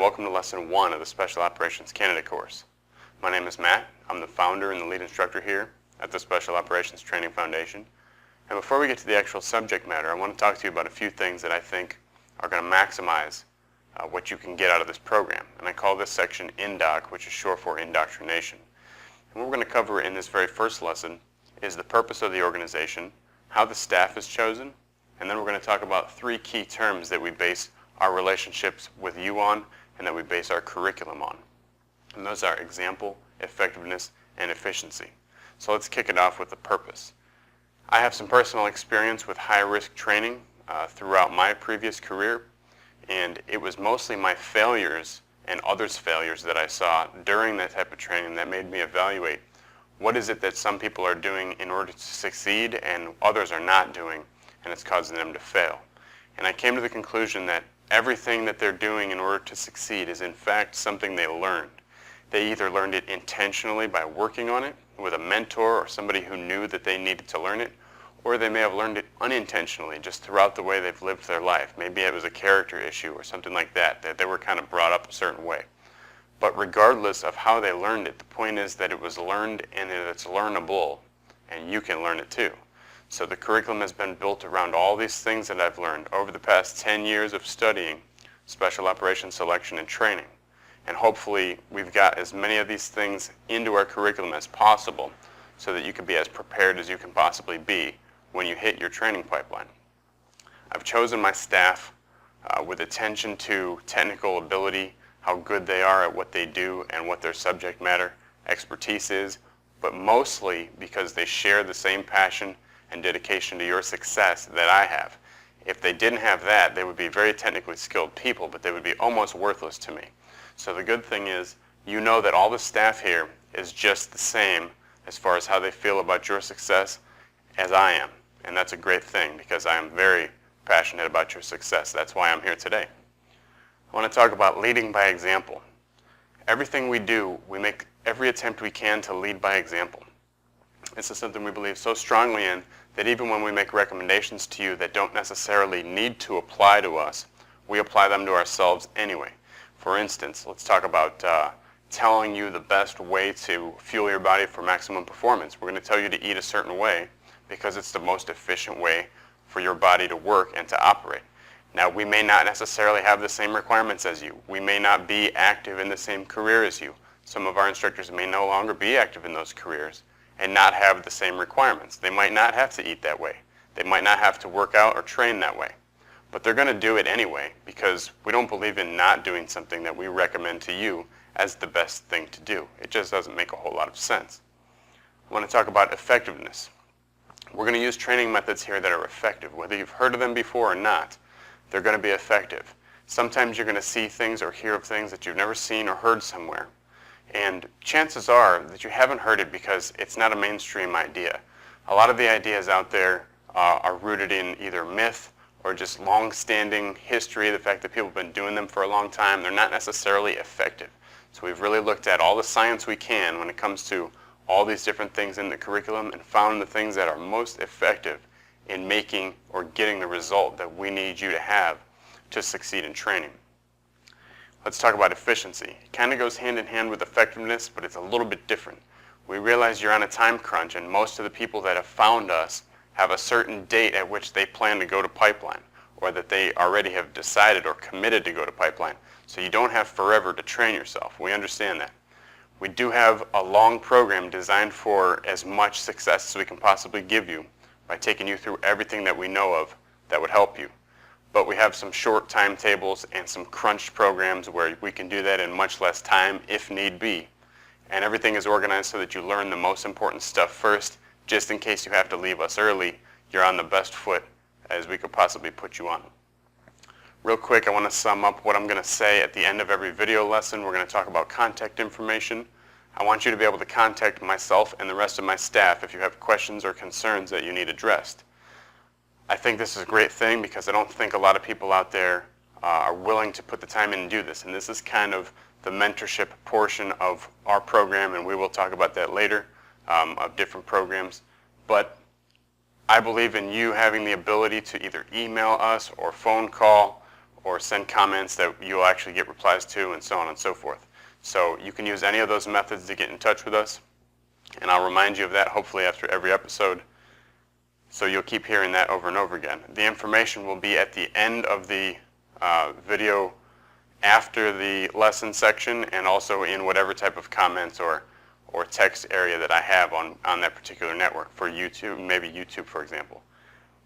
welcome to Lesson 1 of the Special Operations Candidate course. My name is Matt. I'm the founder and the lead instructor here at the Special Operations Training Foundation. And before we get to the actual subject matter, I want to talk to you about a few things that I think are going to maximize what you can get out of this program. And I call this section INDOC, which is short for Indoctrination. And what we're going to cover in this very first lesson is the purpose of the organization, how the staff is chosen, and then we're going to talk about 3 key terms that we base our relationships with you on and that we base our curriculum on. And those are example, effectiveness, and efficiency. So let's kick it off with the purpose. I have some personal experience with high-risk training throughout my previous career, and it was mostly my failures and others' failures that I saw during that type of training that made me evaluate what is it that some people are doing in order to succeed and others are not doing, and it's causing them to fail. And I came to the conclusion that everything that they're doing in order to succeed is in fact something they learned. They either learned it intentionally by working on it with a mentor or somebody who knew that they needed to learn it, or they may have learned it unintentionally just throughout the way they've lived their life. Maybe it was a character issue or something like that, that they were kind of brought up a certain way. But regardless of how they learned it, the point is that it was learned and that it's learnable, and you can learn it too. So the curriculum has been built around all these things that I've learned over the past 10 years of studying special operations selection and training. And hopefully we've got as many of these things into our curriculum as possible so that you can be as prepared as you can possibly be when you hit your training pipeline. I've chosen my staff with attention to technical ability, how good they are at what they do and what their subject matter expertise is, but mostly because they share the same passion and dedication to your success that I have. If they didn't have that, they would be very technically skilled people, but they would be almost worthless to me. So the good thing is, you know that all the staff here is just the same as far as how they feel about your success as I am. And that's a great thing because I am very passionate about your success. That's why I'm here today. I want to talk about leading by example. Everything we do, we make every attempt we can to lead by example. This is something we believe so strongly in that even when we make recommendations to you that don't necessarily need to apply to us, we apply them to ourselves anyway. For instance, let's talk about telling you the best way to fuel your body for maximum performance. We're going to tell you to eat a certain way because it's the most efficient way for your body to work and to operate. Now, we may not necessarily have the same requirements as you. We may not be active in the same career as you. Some of our instructors may no longer be active in those careers and not have the same requirements. They might not have to eat that way. They might not have to work out or train that way. But they're going to do it anyway because we don't believe in not doing something that we recommend to you as the best thing to do. It just doesn't make a whole lot of sense. I want to talk about effectiveness. We're going to use training methods here that are effective. Whether you've heard of them before or not, they're going to be effective. Sometimes you're going to see things or hear of things that you've never seen or heard somewhere. And chances are that you haven't heard it because it's not a mainstream idea. A lot of the ideas out there are rooted in either myth or just long-standing history, the fact that people have been doing them for a long time. They're not necessarily effective. So we've really looked at all the science we can when it comes to all these different things in the curriculum and found the things that are most effective in making or getting the result that we need you to have to succeed in training. Let's talk about efficiency. It kind of goes hand in hand with effectiveness, but it's a little bit different. We realize you're on a time crunch, and most of the people that have found us have a certain date at which they plan to go to pipeline, or that they already have decided or committed to go to pipeline. So you don't have forever to train yourself. We understand that. We do have a long program designed for as much success as we can possibly give you by taking you through everything that we know of that would help you. But we have some short timetables and some crunched programs where we can do that in much less time if need be. And everything is organized so that you learn the most important stuff first, just in case you have to leave us early. You're on the best foot as we could possibly put you on. Real quick, I want to sum up what I'm going to say at the end of every video lesson. We're going to talk about contact information. I want you to be able to contact myself and the rest of my staff if you have questions or concerns that you need addressed. I think this is a great thing because I don't think a lot of people out there are willing to put the time in and do this. And this is kind of the mentorship portion of our program, and we will talk about that later, of different programs. But I believe in you having the ability to either email us or phone call or send comments that you'll actually get replies to, and so on and so forth. So you can use any of those methods to get in touch with us, and I'll remind you of that hopefully after every episode, so you'll keep hearing that over and over again. The information will be at the end of the video after the lesson section, and also in whatever type of comments or text area that I have on that particular network for YouTube, maybe YouTube for example.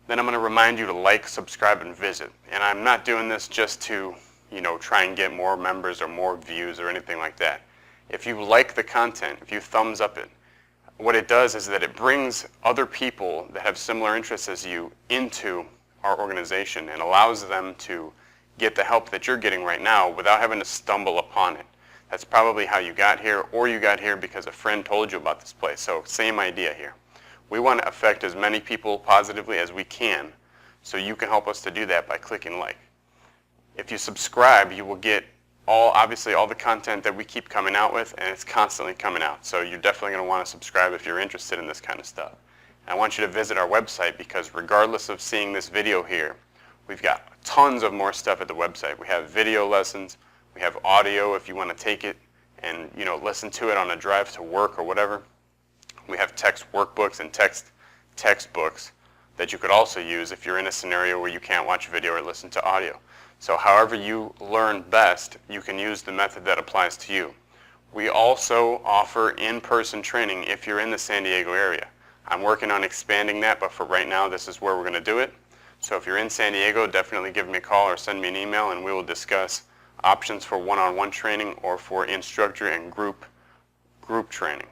Then I'm going to remind you to like, subscribe, and visit. And I'm not doing this just to, try and get more members or more views or anything like that. If you like the content, if you thumbs up it, what it does is that it brings other people that have similar interests as you into our organization and allows them to get the help that you're getting right now without having to stumble upon it. That's probably how you got here, or you got here because a friend told you about this place. So same idea here. We want to affect as many people positively as we can, so you can help us to do that by clicking like. If you subscribe, you will get obviously all the content that we keep coming out with, and it's constantly coming out. So you're definitely going to want to subscribe if you're interested in this kind of stuff. And I want you to visit our website, because regardless of seeing this video here, we've got tons of more stuff at the website. We have video lessons, we have audio if you want to take it and listen to it on a drive to work or whatever. We have text workbooks and text textbooks that you could also use if you're in a scenario where you can't watch video or listen to audio. So however you learn best, you can use the method that applies to you. We also offer in-person training if you're in the San Diego area. I'm working on expanding that, but for right now, this is where we're going to do it. So if you're in San Diego, definitely give me a call or send me an email, and we will discuss options for one-on-one training or for instructor and group training.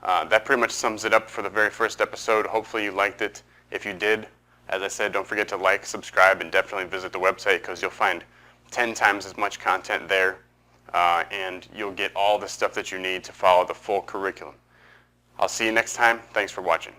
That pretty much sums it up for the very first episode. Hopefully you liked it. If you did, as I said, don't forget to like, subscribe, and definitely visit the website, because you'll find 10 times as much content there, and you'll get all the stuff that you need to follow the full curriculum. I'll see you next time. Thanks for watching.